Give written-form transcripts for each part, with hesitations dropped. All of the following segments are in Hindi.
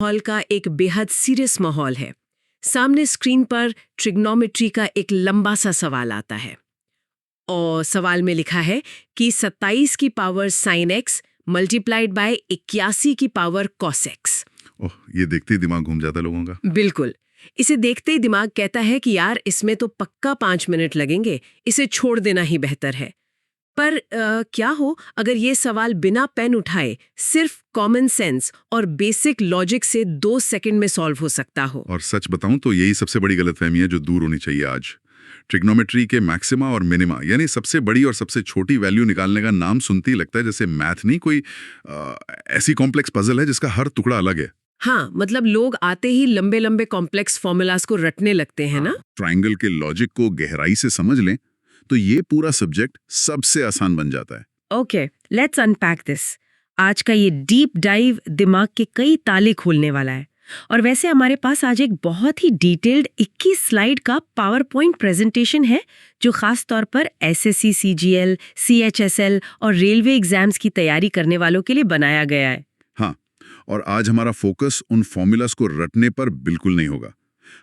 हॉल का एक बेहद सीरियस माहौल है। सामने स्क्रीन पर ट्रिग्नोमेट्री का एक लंबा सा सवाल आता है और सवाल में लिखा है कि 27 की power sine x multiplied by 81 की पावर कॉस एक्स। ओह, ये देखते ही दिमाग घूम जाता है लोगों का। बिल्कुल, इसे देखते ही दिमाग कहता है कि यार इसमें तो पक्का 5 मिनट लगेंगे, इसे छोड़ देना ही बेहतर है। पर क्या हो अगर ये सवाल बिना पेन उठाए सिर्फ कॉमन सेंस और बेसिक लॉजिक से 2 सेकंड में सॉल्व हो सकता हो। और सच बताऊं तो यही सबसे बड़ी गलतफहमी है जो दूर होनी चाहिए आज। ट्रिग्नोमेट्री के मैक्सिमा और मिनिमा यानी सबसे बड़ी और सबसे छोटी वैल्यू निकालने का नाम सुनते ही लगता है जैसे मैथ नहीं कोई ऐसी कॉम्प्लेक्स पजल है जिसका हर टुकड़ा अलग है। हाँ, मतलब लोग आते ही लंबे लंबे कॉम्प्लेक्स फॉर्मूलाज को रटने लगते हैं ना। ट्रायंगल के लॉजिक को गहराई से समझ लें तो ये पूरा सब्जेक्ट सबसे आसान बन जाता है। Okay, let's unpack this. आज का ये डीप डाइव दिमाग के कई ताले खोलने वाला है। और वैसे हमारे पास आज एक बहुत ही डिटेल्ड 21 स्लाइड का पावर पॉइंट प्रेजेंटेशन है जो खास तौर पर एसएससी, सीजीएल, सीएचएसएल और रेलवे एग्जाम्स की तैयारी करने वालों के लिए बनाया गया है। हाँ, और आज हमारा फोकस उन फॉर्मूलाज को रटने पर बिल्कुल नहीं होगा।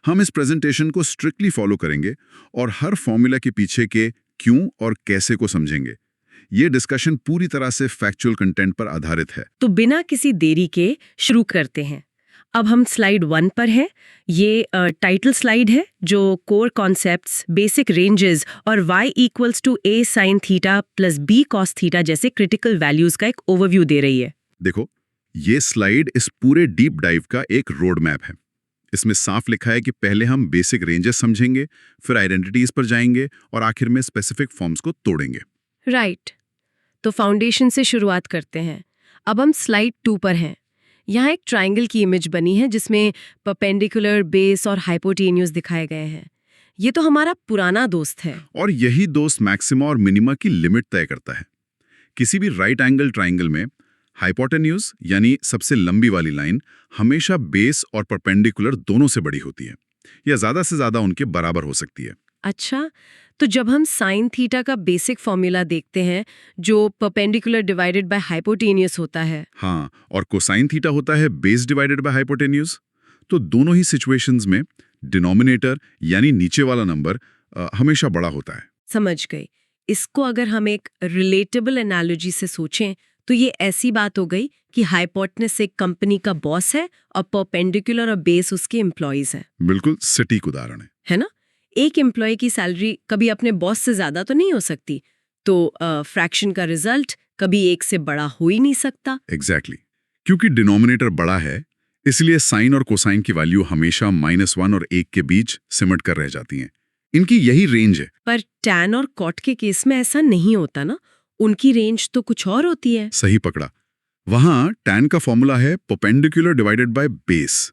हम इस प्रेजेंटेशन को स्ट्रिक्टली फॉलो करेंगे और हर फॉर्मूला के पीछे के क्यों और कैसे को समझेंगे। ये डिस्कशन पूरी तरह से फैक्चुअल कंटेंट पर आधारित है। तो बिना किसी देरी के शुरू करते हैं। अब हम स्लाइड 1 पर हैं। ये टाइटल स्लाइड है जो कोर कॉन्सेप्ट्स, बेसिक रेंजेस और y = a sin theta plus b cos theta जैसे क्रिटिकल वैल्यूज का एक ओवरव्यू दे रही है। देखो, ये स्लाइड इस पूरे डीप डाइव का एक रोड मैप है। इसमें साफ लिखा है कि पहले हम बेसिक रेंजेस समझेंगे, फिर आइडेंटिटीज पर जाएंगे और आखिर में स्पेसिफिक फॉर्म्स को तोड़ेंगे। राइट, तो फाउंडेशन से शुरुआत करते हैं। अब हम स्लाइड 2 पर हैं। यहाँ एक ट्रायंगल की इमेज बनी है जिसमें परपेंडिकुलर, बेस और हाइपोटेन्यूज दिखाए गए हैं। ये तो हमारा पुराना दोस्त है। और यही दोस्त मैक्सिमा और मिनिमा की लिमिट तय करता है। किसी भी राइट एंगल ट्रायंगल में हाइपोटेन्यूज यानी सबसे लंबी वाली लाइन हमेशा बेस और परपेंडिकुलर दोनों से बड़ी होती है या ज्यादा से ज्यादा उनके बराबर हो सकती है। अच्छा, तो जब हम साइन थीटा का बेसिक फॉर्मूला देखते हैं जो परपेंडिकुलर डिवाइडेड बाय हाइपोटेन्यूज होता है। हाँ, और कोसाइन थीटा होता है बेस डिवाइडेड बाय हाइपोटेन्यूज। तो दोनों ही सिचुएशंस में डिनोमिनेटर यानी नीचे वाला नंबर हमेशा बड़ा होता है। समझ गई। इसको अगर हम एक रिलेटेबल एनालॉजी से सोचें तो ये ऐसी बात हो गई कि हाइपोटेन्यूज एक कंपनी का बॉस है और परपेंडिकुलर और बेस उसके एम्प्लॉइज हैं। बिल्कुल सटीक उदाहरण है ना। एक एम्प्लॉय की सैलरी कभी अपने बॉस से ज्यादा तो नहीं हो सकती, तो फ्रैक्शन का रिजल्ट कभी एक से बड़ा हो ही नहीं सकता। एग्जैक्टली, क्योंकि डिनोमिनेटर बड़ा है इसलिए साइन और कोसाइन की वैल्यू हमेशा -1 और 1 के बीच सिमट कर रह जाती हैं। इनकी यही रेंज है। पर टैन और कॉट के केस में ऐसा नहीं होता ना, उनकी रेंज तो कुछ और होती है। सही पकड़ा। वहां टैन का फॉर्मूला है परपेंडिकुलर डिवाइडेड बाय बेस।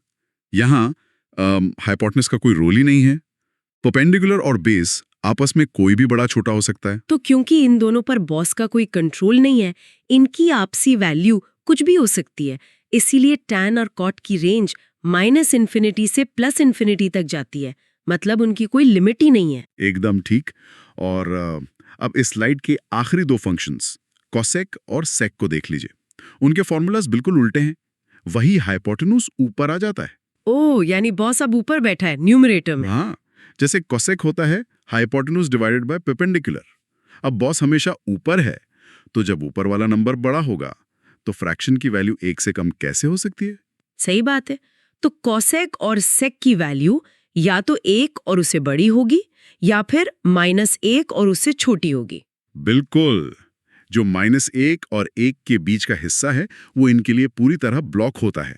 यहाँ हाइपोटेन्यूज का कोई रोल ही नहीं है। परपेंडिकुलर और बेस आपस में कोई भी बड़ा छोटा हो सकता है। तो क्योंकि इन दोनों पर बॉस का कोई कंट्रोल नहीं है, इनकी आपसी वैल्यू कुछ भी हो सकती है। इसीलिए टैन और कॉट की रेंज -∞ से +∞ तक जाती है। मतलब उनकी कोई लिमिट ही नहीं है। एकदम ठीक। और अब इस स्लाइड के आखिरी 2 फंक्शंस कोसेक और सेक को देख लीजिए। उनके फॉर्मूलाज बिल्कुल उल्टे हैं। वही हाइपोटेन्यूज ऊपर आ जाता है। ओह, यानी बॉस अब ऊपर बैठा है न्यूमरेटर में। हाँ, जैसे कोसेक होता है हाइपोटेन्यूज डिवाइडेड बाय परपेंडिकुलर। अब बॉस हमेशा ऊपर है, तो जब ऊपर वाला नंबर बड़ा होगा तो फ्रैक्शन की वैल्यू 1 से कम कैसे हो सकती है? सही बात है। तो कोसेक और सेक की वैल्यू या तो 1 और उससे बड़ी होगी या फिर -1 और उससे छोटी होगी। बिल्कुल। जो -1 और 1 के बीच का हिस्सा है वो इनके लिए पूरी तरह ब्लॉक होता है।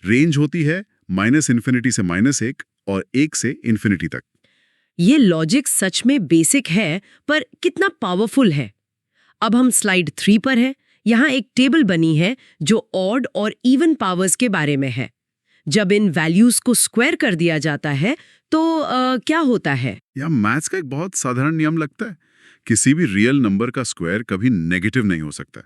रेंज होती है -∞ से -1 और 1 से ∞ तक। ये लॉजिक सच में बेसिक है, पर कितना पावरफुल है। अब हम स्लाइड 3 पर हैं। यहाँ एक टेबल बनी है जो ऑड और इवन पावर्स के बारे में है। जब इन वैल्यूज को स्क्वायर कर दिया जाता है तो क्या होता है? यह मैथ्स का एक बहुत साधारण नियम लगता है। किसी भी रियल नंबर का स्क्वायर कभी नेगेटिव नहीं हो सकता।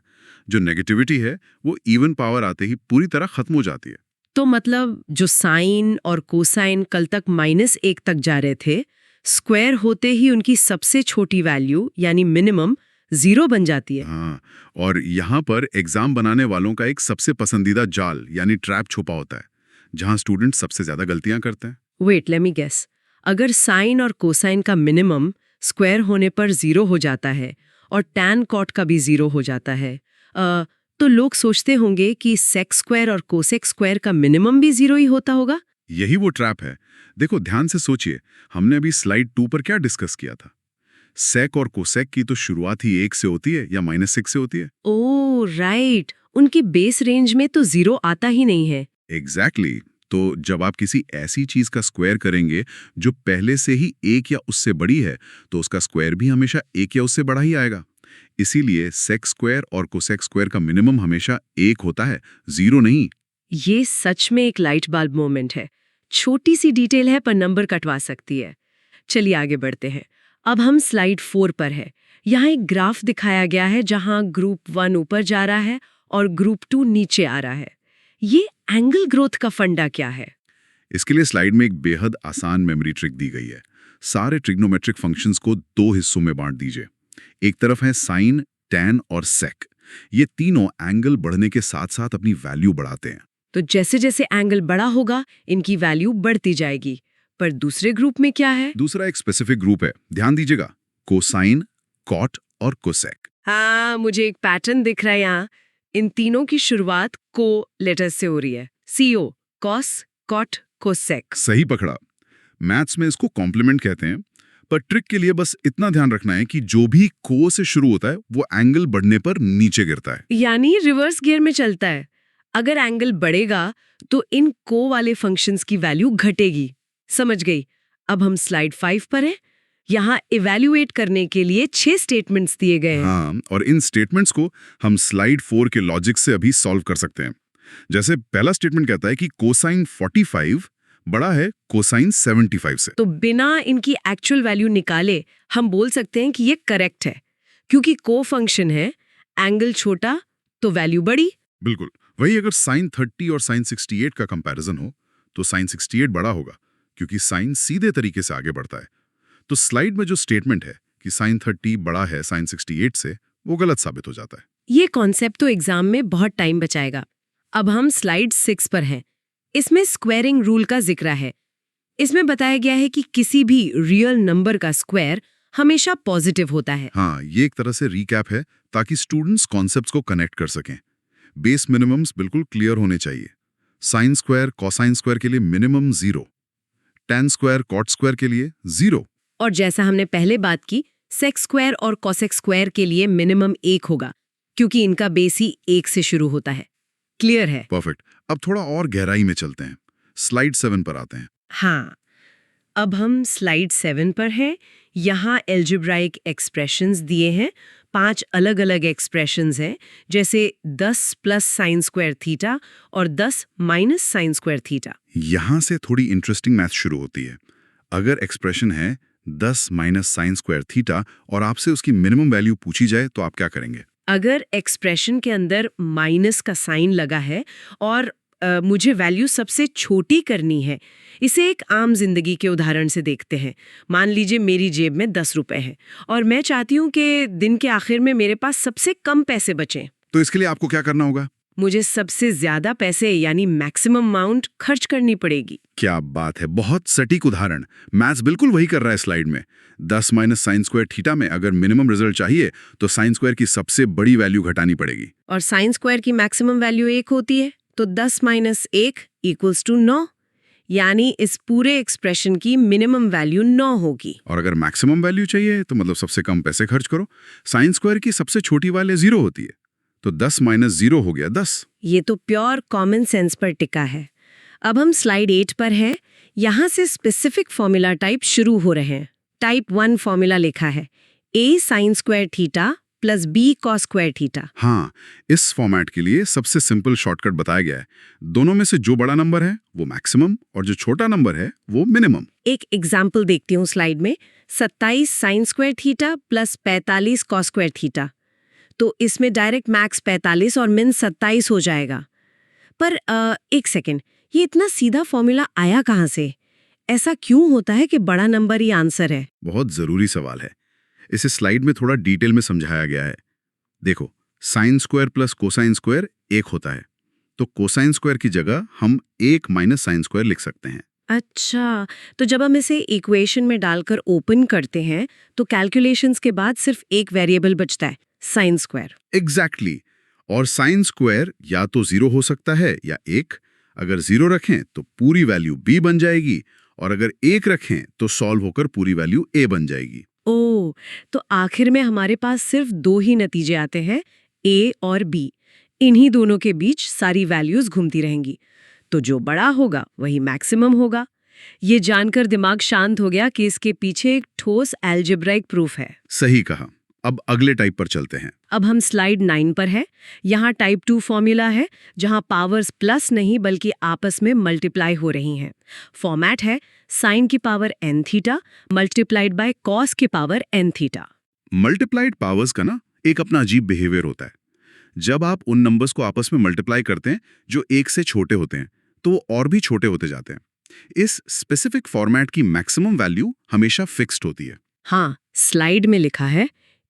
जो नेगेटिविटी है वो इवन पावर आते ही पूरी तरह खत्म हो जाती है। तो मतलब जो साइन और कोसाइन कल तक -1 तक जा रहे थे, स्क्वायर होते ही उनकी सबसे छोटी वैल्यू यानी मिनिमम 0 बन जाती है। हाँ, और यहाँ पर एग्जाम बनाने वालों का एक सबसे पसंदीदा जाल यानी ट्रैप छुपा होता है। जहां स्टूडेंट सबसे ज्यादा गलतियां करते हैं। Wait let me guess. अगर साइन और कोसाइन का मिनिमम स्क्वायर होने पर 0 हो जाता है और टैन कॉट का भी 0 हो जाता है, तो लोग सोचते होंगे कि सेक स्क्वायर और कोसेक स्क्वायर का मिनिमम भी 0 ही होता होगा। यही वो ट्रैप है। देखो ध्यान से सोचिए, हमने अभी स्लाइड 2 पर क्या डिस्कस किया था। सेक और कोसेक की तो शुरुआत ही 1 से होती है या -6 से होती है। ओह राइट, उनकी बेस रेंज में तो 0 आता ही नहीं है। एग्जैक्टली तो जब आप किसी ऐसी चीज का स्क्वायर करेंगे जो पहले से ही 1 या उससे बड़ी है, तो उसका स्क्वायर भी हमेशा 1 या उससे बड़ा ही आएगा। इसीलिए सेक स्क्वायर और कोसेक स्क्वायर का मिनिमम हमेशा 1 होता है, 0 नहीं। ये सच में एक लाइट बल्ब मोमेंट है। छोटी सी डिटेल है पर नंबर कटवा सकती है। चलिए आगे बढ़ते हैं। अब हम स्लाइड 4 पर है। यहाँ एक ग्राफ दिखाया गया है जहाँ ग्रुप 1 ऊपर जा रहा है और ग्रुप 2 नीचे आ रहा है। ये एंगल ग्रोथ का फंडा क्या है? इसके लिए स्लाइड में एक बेहद आसान मेमोरी ट्रिक दी गई है। सारे ट्रिग्नोमेट्रिक फंक्शंस को 2 हिस्सों में बांट दीजिए। एक तरफ है साइन, टैन और सेक। ये तीनों एंगल बढ़ने के साथ साथ अपनी वैल्यू बढ़ाते हैं। तो जैसे जैसे एंगल बड़ा होगा इनकी वैल्यू बढ़ती जाएगी। पर दूसरे ग्रुप में क्या है? दूसरा एक स्पेसिफिक ग्रुप है, ध्यान दीजिएगा, कोसाइन, कॉट और कोसेक। हाँ, मुझे एक पैटर्न दिख रहा है यहाँ। इन तीनों की शुरुआत को लेटर से हो रही है। CO, cos, cot, cosec. सही पकड़ा। मैथ्स में इसको कॉम्प्लीमेंट कहते हैं। पर ट्रिक के लिए बस इतना ध्यान रखना है कि जो भी को से शुरू होता है वो एंगल बढ़ने पर नीचे गिरता है, यानी रिवर्स गियर में चलता है। अगर एंगल बढ़ेगा तो इन को वाले फंक्शंस की वैल्यू घटेगी। समझ गई। अब हम स्लाइड 5 पर हैं। यहाँ इवैल्यूएट करने के लिए 6 स्टेटमेंट्स दिए गए हैं। हाँ, और इन स्टेटमेंट्स को हम स्लाइड 4 के लॉजिक से अभी सॉल्व कर सकते हैं। जैसे पहला स्टेटमेंट कहता है कि कोसाइन 45 बड़ा है कोसाइन 75 से। तो बिना इनकी एक्चुअल वैल्यू निकाले हम बोल सकते हैं कि ये करेक्ट है, क्योंकि को फंक्शन है, एंगल छोटा तो वैल्यू बड़ी। बिल्कुल। वही अगर साइन 30 और साइन 68 का कंपैरिजन हो तो साइन 68 बड़ा होगा, क्योंकि साइन सीधे तरीके से आगे बढ़ता है। तो स्लाइड में जो स्टेटमेंट है कि साइन 30 बड़ा है साइन 68 से, वो गलत साबित हो जाता है। ये कॉन्सेप्ट तो एग्जाम में बहुत टाइम बचाएगा। अब हम स्लाइड 6 पर हैं। इसमें स्क्वायरिंग रूल का जिक्र है। इसमें बताया गया है कि किसी भी रियल नंबर का स्क्वायर हमेशा पॉजिटिव होता है। हाँ, ये एक तरह से रीकैप है ताकि स्टूडेंट्स कॉन्सेप्ट्स को कनेक्ट कर सकें। बेस मिनिमम्स बिल्कुल क्लियर होने चाहिए। साइन स्क्वायर कॉसाइन स्क्वायर के लिए minimum 0, tan square cot square के लिए 0। और जैसा हमने पहले बात की, सेक स्क्वायर और कोसेक स्क्वायर के लिए मिनिमम 1 होगा, क्योंकि इनका बेस ही 1 से शुरू होता है। क्लियर है? परफेक्ट। अब थोड़ा और गहराई में चलते हैं। स्लाइड 7 पर आते हैं। हाँ, अब हम स्लाइड 7 पर हैं। यहाँ एल्जेब्राइक एक्सप्रेशंस दिए हैं। 5 अलग अलग एक्सप्रेशंस हैं, जैसे 10 प्लस साइन स्क्वायर थीटा और 10 माइनस साइन स्क्वायर थीटा। यहां से थोड़ी इंटरेस्टिंग मैथ शुरू होती है। अगर एक्सप्रेशन है 10 माइनस साइन स्क्वायर थीटा और आपसे उसकी मिनिमम वैल्यू पूछी जाए तो आप क्या करेंगे? अगर एक्सप्रेशन के अंदर माइनस का साइन लगा है और मुझे वैल्यू सबसे छोटी करनी है, इसे एक आम जिंदगी के उदाहरण से देखते हैं। मान लीजिए मेरी जेब में 10 रुपए हैं और मैं चाहती हूँ कि दिन के आखिर में मेरे पास सबसे कम पैसे बचें। तो इसके लिए आपको क्या करना होगा? मुझे सबसे ज्यादा पैसे यानी मैक्सिमम अमाउंट खर्च करनी पड़ेगी। क्या बात है, बहुत सटीक उदाहरण। मैथ्स बिल्कुल वही कर रहा है स्लाइड में। 10 माइनस साइन स्क्वायर थीटा में अगर मिनिमम रिजल्ट चाहिए तो साइन स्क्वायर की सबसे बड़ी वैल्यू घटानी पड़ेगी। और साइन स्क्वायर की मैक्सिमम वैल्यू 1 होती है, तो 10 माइनस 1 इक्वल्स टू 9, यानी इस पूरे एक्सप्रेशन की मिनिमम वैल्यू 9 होगी। और अगर मैक्सिमम वैल्यू चाहिए तो मतलब सबसे कम पैसे खर्च करो। साइन स्क्वायर की सबसे छोटी वैल्यू 0 होती है, तो 10 माइनस 0 हो गया 10। ये तो प्योर कॉमन सेंस पर टिका है। अब हम स्लाइड 8 पर हैं। यहाँ से स्पेसिफिक फॉर्मूला टाइप शुरू हो रहे हैं। टाइप 1 फॉर्मूला लिखा है a sine square theta plus b cos square theta. हाँ, इस फॉर्मेट के लिए सबसे सिंपल शॉर्टकट बताया गया है। दोनों में से जो बड़ा नंबर है वो मैक्सिमम और जो छोटा नंबर है वो मिनिमम। एक एग्जाम्पल देखती हूँ स्लाइड में। 27 sine square theta plus 45 cos square theta. तो इसमें डायरेक्ट मैक्स 45 और मिन 27 हो जाएगा। पर एक सेकेंड, ये इतना सीधा फॉर्मूला आया कहाँ से? ऐसा क्यों होता है कि बड़ा नंबर ही आंसर है? बहुत जरूरी सवाल है। इसे स्लाइड में थोड़ा डिटेल में समझाया गया है। देखो, sine square plus cosine square 1 होता है, तो कोसाइन स्क्वायर की जगह हम 1 माइनस साइन स्क्वायर लिख सकते हैं। अच्छा, तो जब हम इसे इक्वेशन में डालकर ओपन करते हैं तो कैलकुलेशंस के बाद सिर्फ एक वेरिएबल बचता है, साइन स्क्वायर। एग्जैक्टली और साइन स्क्वायर या तो 0 हो सकता है या 1। अगर 0 रखें तो पूरी वैल्यू b बन जाएगी और अगर 1 रखें तो सॉल्व होकर पूरी वैल्यू a बन जाएगी। ओह, तो आखिर में हमारे पास सिर्फ दो ही नतीजे आते हैं, a और b। इन्हीं दोनों के बीच सारी वैल्यूज घूमती रहेंगी, तो जो बड़ा होगा वही मैक्सिमम होगा। ये जानकर दिमाग शांत हो गया कि इसके पीछे एक ठोस एल्जेब्राइक प्रूफ है। सही कहा। अब अगले टाइप पर चलते हैं। अब हम स्लाइड 9 पर है। यहाँ टाइप 2 फॉर्मूला है जहाँ पावर्स प्लस नहीं बल्कि आपस में मल्टीप्लाई हो रही हैं। फॉर्मेट है साइन की power n theta multiplied by cos की power n theta. Multiplied powers का ना एक अपना अजीब बिहेवियर होता है। जब आप उन नंबर्स को आपस में मल्टीप्लाई करते हैं जो 1 से छोटे होते हैं तो वो और भी छोटे होते जाते हैं। इस स्पेसिफिक फॉर्मेट की मैक्सिमम वैल्यू हमेशा फिक्स्ड होती है। हाँ, स्लाइड में लिखा है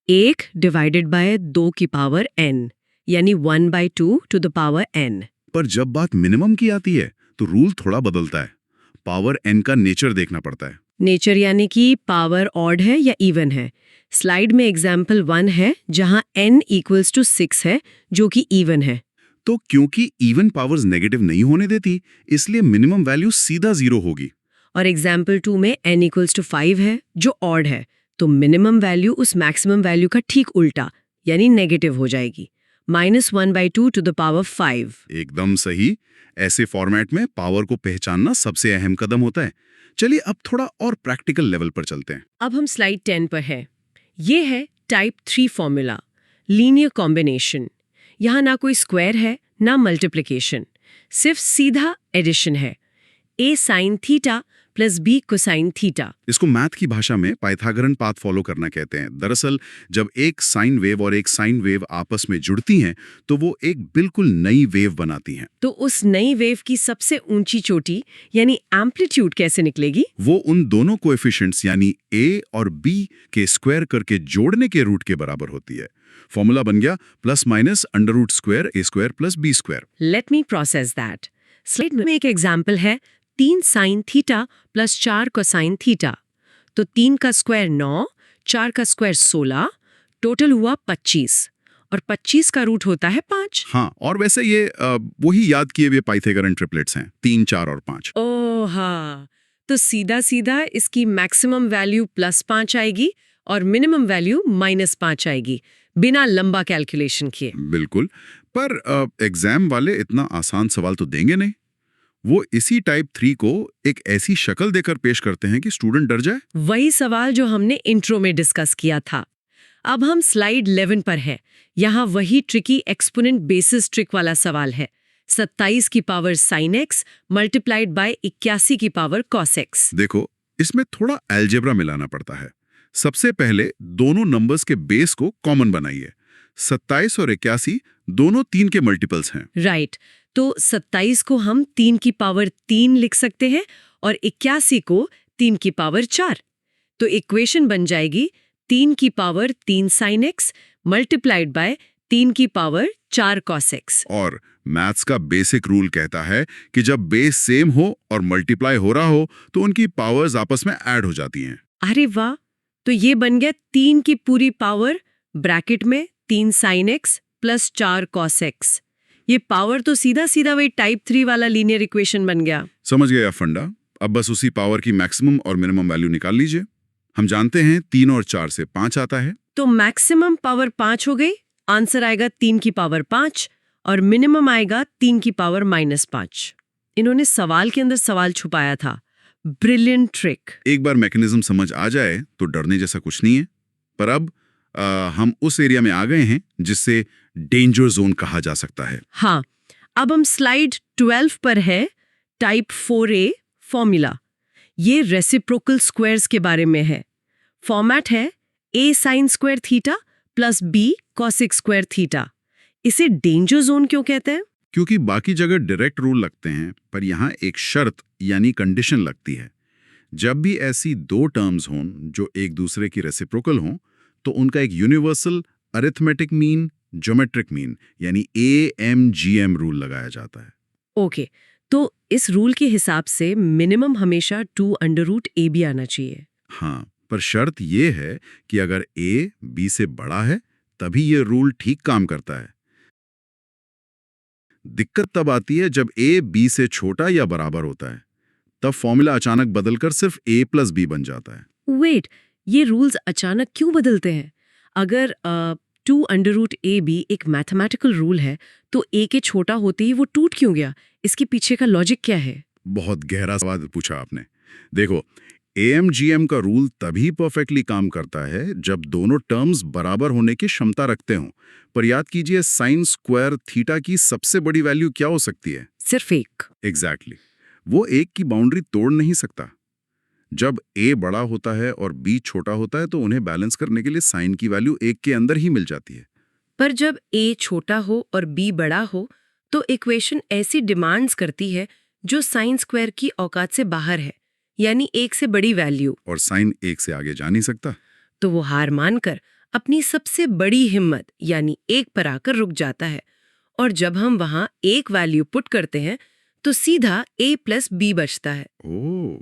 1 डिवाइडेड बाय 2 की पावर n, यानी 1/2 टू द पावर n। पर जब बात मिनिमम की आती है तो रूल थोड़ा बदलता है। पावर n का नेचर देखना पड़ता है। नेचर यानी कि पावर ऑड है या इवन है। स्लाइड में एग्जाम्पल 1 है जहां n इक्वल्स टू 6 है जो कि इवन है। तो क्योंकि इवन पावर्स नेगेटिव नहीं होने देती इसलिए मिनिमम वैल्यू सीधा 0 होगी। और एग्जाम्पल 2 में n इक्वल्स टू 5 है जो ऑड है, तो मिनिमम वैल्यू उस मैक्सिमम वैल्यू का ठीक उल्टा यानी नेगेटिव हो जाएगी, -1/2 टू द पावर 5। एकदम सही। ऐसे फॉर्मेट में पावर को पहचानना सबसे अहम कदम होता है। चलिए अब थोड़ा और प्रैक्टिकल लेवल पर चलते हैं। अब हम स्लाइड 10 पर है। ये है टाइप 3 फॉर्मूला, लीनियर कॉम्बिनेशन। यहाँ ना कोई स्क्वायर है ना मल्टीप्लिकेशन, सिर्फ सीधा एडिशन है। a sine theta plus b cosine theta. इसको मैथ की भाषा में पाइथागोरन पाथ फॉलो करना कहते हैं। दरअसल जब एक साइन वेव और एक साइन वेव आपस में जुड़ती हैं तो वो एक बिल्कुल नई वेव बनाती हैं। तो उस नई वेव की सबसे ऊंची चोटी यानी एम्पलीट्यूड कैसे निकलेगी? वो उन दोनों कोएफिशिएंट्स यानी a और b के स्क्वायर करके जोड़ने के रूट के बराबर होती है। फॉर्मूला बन गया +- √² a² + b²। Let me process that. Slide में एक एग्जाम्पल है 3 sine theta plus 4 cosine theta. तो 3 का स्क्वायर 9, 4 का स्क्वायर 16, टोटल हुआ 25 और 25 का रूट होता है 5। हाँ, और वैसे ये वही याद किए हुए पाइथागोरन ट्रिपलेट्स हैं, 3, 4 और 5। ओह हाँ, तो सीधा सीधा इसकी मैक्सिमम वैल्यू +5 आएगी और मिनिमम वैल्यू -5 आएगी, बिना लंबा कैलकुलेशन किए। बिल्कुल, पर एग्जाम वाले इतना आसान सवाल तो देंगे नहीं। वो इसी टाइप 3 को एक ऐसी शक्ल देकर पेश करते हैं कि स्टूडेंट डर जाए। वही सवाल जो हमने इंट्रो में डिस्कस किया था। अब हम स्लाइड 11 पर है। यहाँ वही ट्रिकी एक्सपोनेंट बेसिस ट्रिक वाला सवाल है। 27 की power sine x multiplied bye 81 की पावर कॉस x। देखो, इसमें थोड़ा अलजेब्रा मिलाना पड़ता है। सबसे पहले दोनों नंबर्स के बेस को कॉमन बनाइए। 27 और 81 दोनों 3 के मल्टीपल्स हैं। राइट, तो 27 को हम 3 की पावर 3 लिख सकते हैं और 81 को 3 की पावर 4। तो इक्वेशन बन जाएगी 3 की power 3 sine x multiplied by 3 की पावर 4 कॉस x। और मैथ्स का बेसिक रूल कहता है कि जब बेस सेम हो और मल्टीप्लाई हो रहा हो तो उनकी पावर्स आपस में ऐड हो जाती हैं। अरे वाह, तो ये बन गया 3 की पूरी पावर ब्रैकेट में 3 sine x plus 4 cos x। ये पावर तो सीधा सीधा वही टाइप 3 वाला लीनियर इक्वेशन बन गया। समझ गए आप फंडा? अब बस उसी पावर की मैक्सिमम और मिनिमम वैल्यू निकाल लीजिए। हम जानते हैं 3 और 4 से 5 आता है, तो मैक्सिमम पावर 5 हो गई। आंसर आएगा 3 की पावर 5 और मिनिमम आएगा 3 की पावर -5। इन्होंने सवाल के अंदर सवाल छुपाया था। Brilliant trick. एक बार मैकेनिज्म समझ आ जाए तो डरने जैसा कुछ नहीं है। पर अब हम उस एरिया में आ गए हैं जिससे डेंजर जोन कहा जा सकता है। हाँ, अब हम स्लाइड 12 पर है, टाइप 4a फॉर्मूला। ये रेसिप्रोकल स्क्वायर्स के बारे में है। फॉर्मेट है a sine square theta plus b cosec square theta. इसे डेंजर जोन क्यों कहते हैं? क्योंकि बाकी जगह डायरेक्ट रूल लगते हैं, पर यहाँ एक शर्त यानी कंडीशन लगती है। जब भी ऐसी दो टर्म्स हों जो एक दूसरे की रेसिप्रोकल हों, तो उनका एक universal arithmetic mean geometric mean यानी AMGM रूल लगाया जाता है। ओके, तो इस रूल के हिसाब से मिनिमम हमेशा 2√AB आना चाहिए। हाँ, पर शर्त ये है कि अगर A B से बड़ा है तभी ये रूल ठीक काम करता है। दिक्कत तब आती है जब A B से छोटा या बराबर होता है, तब फॉर्मूला अचानक बदलकर सिर्फ A+B बन जाता है। वेट, ये रूल्स अचानक क्यों बदलते हैं? अगर 2√AB एक मैथमेटिकल रूल है, तो A के छोटा होते ही वो टूट क्यों गया? इसके पीछे का लॉजिक क्या है? बहुत गहरा सवाल पूछा आपने। देखो, AMGM का रूल तभी परफेक्टली काम करता है जब दोनों टर्म्स बराबर होने की क्षमता रखते हों। पर याद कीजिए, साइन स्क्वायर थीटा की सबसे बड़ी वैल्यू क्या हो सकती है? सिर्फ एक। एग्जैक्टली। वो एक की बाउंड्री तोड़ नहीं सकता। जब A बड़ा होता है और B छोटा होता है तो उन्हें बैलेंस करने के लिए साइन की वैल्यू एक के अंदर ही मिल जाती है। पर जब A छोटा हो और B बड़ा हो, तो इक्वेशन ऐसी डिमांड्स करती है जो साइन स्क्वायर की औकात से बाहर है, यानी एक से बड़ी वैल्यू। और साइन एक से आगे जा नहीं सकता। तो वो हार मानकर अपनी सबसे बड़ी हिम्मत यानी एक पर आकर रुक जाता है, और जब हम वहां एक वैल्यू पुट करते हैं तो सीधा A+B बचता है। ओह,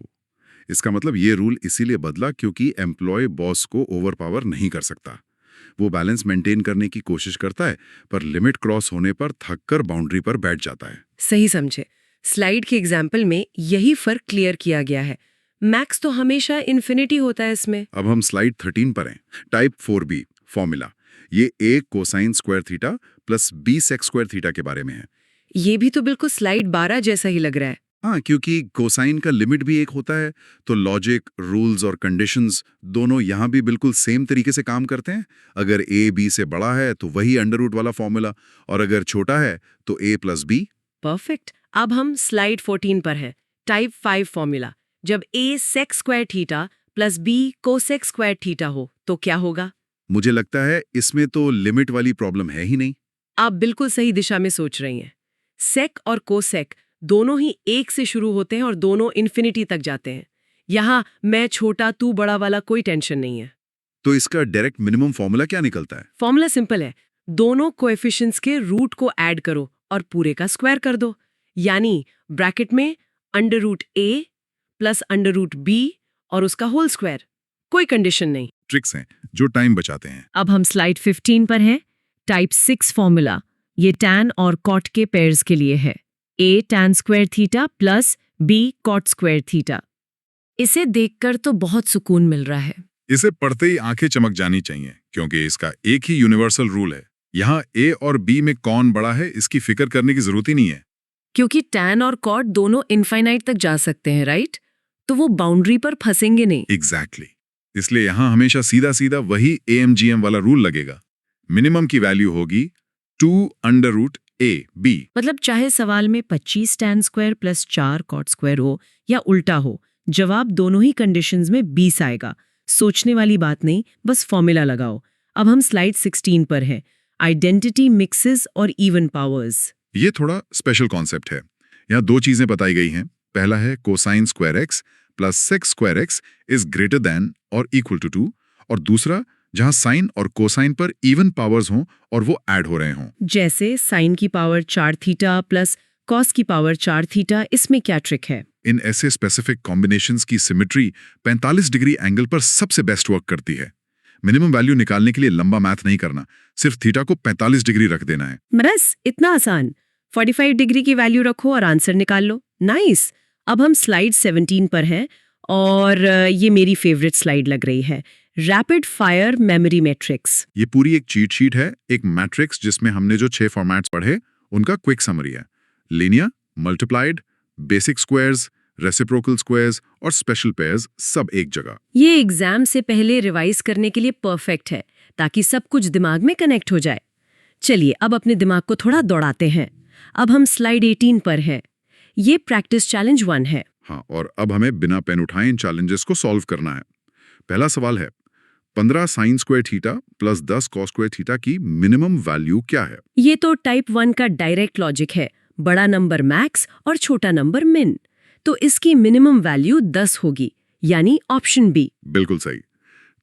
इसका मतलब ये रूल इसीलिए बदला क्योंकि एम्प्लॉय बॉस को ओवरपावर नहीं कर सकता। वो बैलेंस मेंटेन करने की कोशिश करता है, पर लिमिट क्रॉस होने पर थककर बाउंड्री पर बैठ जाता है। सही समझे। स्लाइड के एग्जाम्पल में यही फर्क क्लियर किया गया है। मैक्स तो हमेशा इन्फिनिटी होता है इसमें। अब हम स्लाइड 13 पर हैं। टाइप 4B फॉर्मूला, ये A cosine square theta plus B sec square theta के बारे में है। ये भी तो बिल्कुल स्लाइड 12 जैसा ही लग रहा है। हाँ, क्योंकि कोसाइन का लिमिट भी एक होता है, तो लॉजिक, रूल्स और कंडीशंस दोनों यहाँ भी बिल्कुल सेम तरीके से काम करते हैं। अगर A B से बड़ा है तो वही अंडर रूट वाला फॉर्मूला, और अगर छोटा है तो A+B। परफेक्ट। अब हम स्लाइड 14 पर हैं। टाइप 5 फॉर्मूला, जब A sec square theta plus B cosec square theta हो तो क्या होगा? मुझे लगता है इसमें तो लिमिट वाली प्रॉब्लम है ही नहीं। आप बिल्कुल सही दिशा में सोच रही हैं। सेक और कोसेक दोनों ही एक से शुरू होते हैं और दोनों इन्फिनिटी तक जाते हैं। यहाँ मैं छोटा तू बड़ा वाला कोई टेंशन नहीं है। तो इसका डायरेक्ट मिनिमम फॉर्मूला क्या निकलता है? फॉर्मूला सिंपल है, दोनों कोएफिशिएंट्स के रूट को ऐड करो और पूरे का स्क्वायर कर दो, यानी ब्रैकेट में √A प्लस √B और उसका होल स्क्वायर। कोई कंडीशन नहीं। ट्रिक्स हैं जो टाइम बचाते हैं। अब हम स्लाइड 15 पर हैं। टाइप 6 फॉर्मूला, ये टैन और कॉट के पेयर्स के लिए है। A tan square theta plus B cot square theta. इसे देखकर तो बहुत सुकून मिल रहा है। इसे पढ़ते ही आंखें चमक जानी चाहिए, क्योंकि इसका एक ही यूनिवर्सल रूल है। यहाँ A और B में कौन बड़ा है इसकी फिक्र करने की जरूरत ही नहीं है, क्योंकि टैन और कॉट दोनों इनफाइनाइट तक जा सकते हैं, राइट? तो वो बाउंड्री पर फंसेंगे नहीं। एग्जैक्टली। इसलिए यहाँ हमेशा सीधा सीधा वही AMGM वाला रूल लगेगा। मिनिमम की वैल्यू होगी 2√AB। मतलब चाहे सवाल में 25 tan square plus 4 cot square हो या उल्टा हो, जवाब दोनों ही कंडीशंस में 20 आएगा। सोचने वाली बात नहीं, बस फॉर्मूला लगाओ। अब हम स्लाइड 16 पर हैं। आइडेंटिटी मिक्सेस और इवन पावर्स। ये थोड़ा स्पेशल कॉन्सेप्ट है। यहाँ दो चीजें बताई गई हैं। पहला है cosine square x plus sec square x is greater than और इक्वल टू 2, और दूसरा जहां साइन और कोसाइन पर इवन पावर्स हों और वो ऐड हो रहे हों। जैसे साइन की पावर 4 थीटा प्लस कॉस की पावर 4 थीटा। इसमें क्या ट्रिक है? इन ऐसे स्पेसिफिक कॉम्बिनेशंस की सिमेट्री 45 डिग्री एंगल पर सबसे बेस्ट वर्क करती है। मिनिमम वैल्यू निकालने के लिए लंबा मैथ नहीं करना, सिर्फ थीटा को 45 डिग्री रख देना है। बस इतना आसान। 45 डिग्री की वैल्यू रखो और आंसर निकाल लो। नाइस। अब हम स्लाइड 17 पर हैं और ये मेरी फेवरेट स्लाइड लग रही है। Rapid fire memory matrix. ये पूरी एक चीट शीट है, एक मैट्रिक्स जिसमें हमने जो 6 फॉर्मेट्स पढ़े उनका क्विक समरी है। Linear, multiplied, basic squares, reciprocal squares और स्पेशल पेयर्स सब एक जगह। ये एग्जाम से पहले रिवाइज करने के लिए परफेक्ट है, ताकि सब कुछ दिमाग में कनेक्ट हो जाए। चलिए अब अपने दिमाग को थोड़ा दौड़ाते हैं। अब हम स्लाइड 18 पर हैं। ये प्रैक्टिस चैलेंज 1 है। हाँ, और अब हमें बिना पेन उठाए इन चैलेंजेस को सॉल्व करना है। पहला सवाल है, 15 sine square theta plus 10 cos square theta की मिनिमम वैल्यू क्या है? ये तो टाइप 1 का डायरेक्ट लॉजिक है। बड़ा नंबर मैक्स और छोटा नंबर मिन। तो इसकी मिनिमम वैल्यू 10 होगी, यानी ऑप्शन बी। बिल्कुल सही।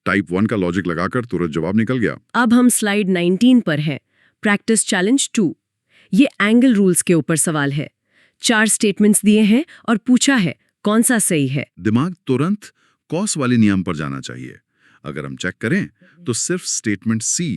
टाइप 1 का लॉजिक लगाकर तुरंत जवाब निकल गया। अब हम स्लाइड 19 पर हैं। Practice challenge 2। ये एंगल रूल्स के ऊपर सवाल है। 4 स्टेटमेंट्स दिए हैं और पूछा है कौन सा सही है। दिमाग तुरंत कॉस वाले नियम पर जाना चाहिए। अगर हम चेक करें तो सिर्फ स्टेटमेंट सी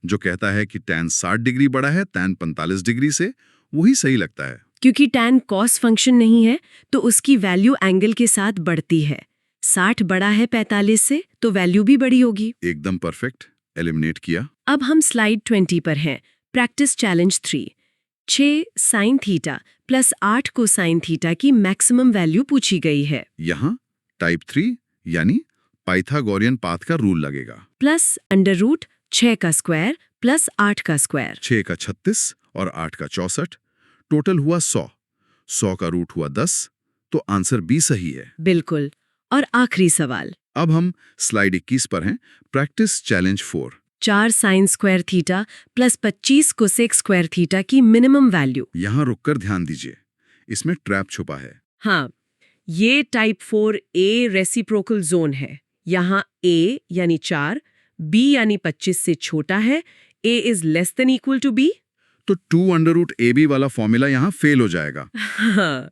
जो कहता है कि tan 60 डिग्री बड़ा है tan 45 डिग्री से, वही सही लगता है। क्योंकि tan कॉस फंक्शन नहीं है तो उसकी वैल्यू एंगल के साथ बढ़ती है। 60 बड़ा है 45 से तो वैल्यू भी बड़ी होगी। एकदम परफेक्ट, एलिमिनेट किया। अब हम स्लाइड 20 पर हैं। Practice challenge 3। 6 sine theta plus 8 को साइन थीटा की मैक्सिमम वैल्यू पूछी गई है। यहाँ टाइप 3 यानी पाइथागोरियन पाथ का रूल लगेगा। प्लस अंडर रूट 6 का स्क्वायर प्लस 8 का स्क्वायर। 6 का 36 और 8 का 64, टोटल हुआ 100। 100 का रूट हुआ 10, तो आंसर बी सही है। बिल्कुल। और आखिरी सवाल। अब हम स्लाइड 21 पर हैं। Practice challenge 4। 4 sine square theta plus 25 cosec square theta की मिनिमम वैल्यू। यहाँ रुककर ध्यान दीजिए, इसमें ट्रैप छुपा है। हाँ, ये टाइप 4A रेसिप्रोकल जोन है। यहाँ A यानी 4, B यानी 25 से छोटा है, A is less than equal to B। तो 2√AB वाला फॉर्मूला यहाँ फेल हो जाएगा। हाँ,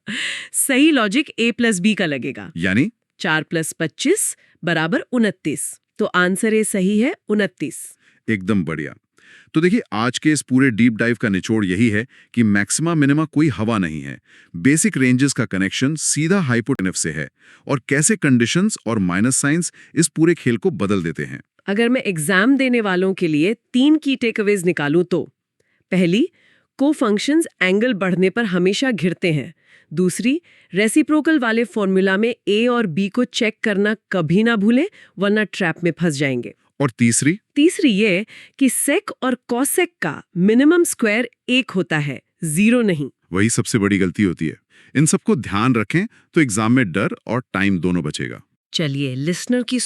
सही लॉजिक A प्लस B का लगेगा। यानी 4 प्लस 25 बराबर 29। तो आंसर ए सही है 29। एकदम बढ़िया। तो देखिए, आज के इस पूरे डीप डाइव का निचोड़ यही है कि मैक्सिमा मिनिमा कोई हवा नहीं है। बेसिक रेंजेस का कनेक्शन सीधा हाइपोटेन्यूज से है और कैसे कंडीशंस और माइनस साइंस इस पूरे खेल को बदल देते हैं। अगर मैं एग्जाम देने वालों के लिए 3 की टेकअवेज निकालूं तो पहली, को फंक्शंस एंगल बढ़ने पर हमेशा घिरते हैं। दूसरी, रेसिप्रोकल वाले फॉर्मूला में ए और बी को चेक करना कभी ना भूलें वरना ट्रैप में फंस जाएंगे। और तीसरी ये कि सेक और कॉसेक का मिनिमम स्क्वायर 1 होता है, 0 नहीं। वही सबसे बड़ी गलती होती है। इन सबको ध्यान रखें तो एग्जाम में डर और टाइम दोनों बचेगा। चलिए लिसनर की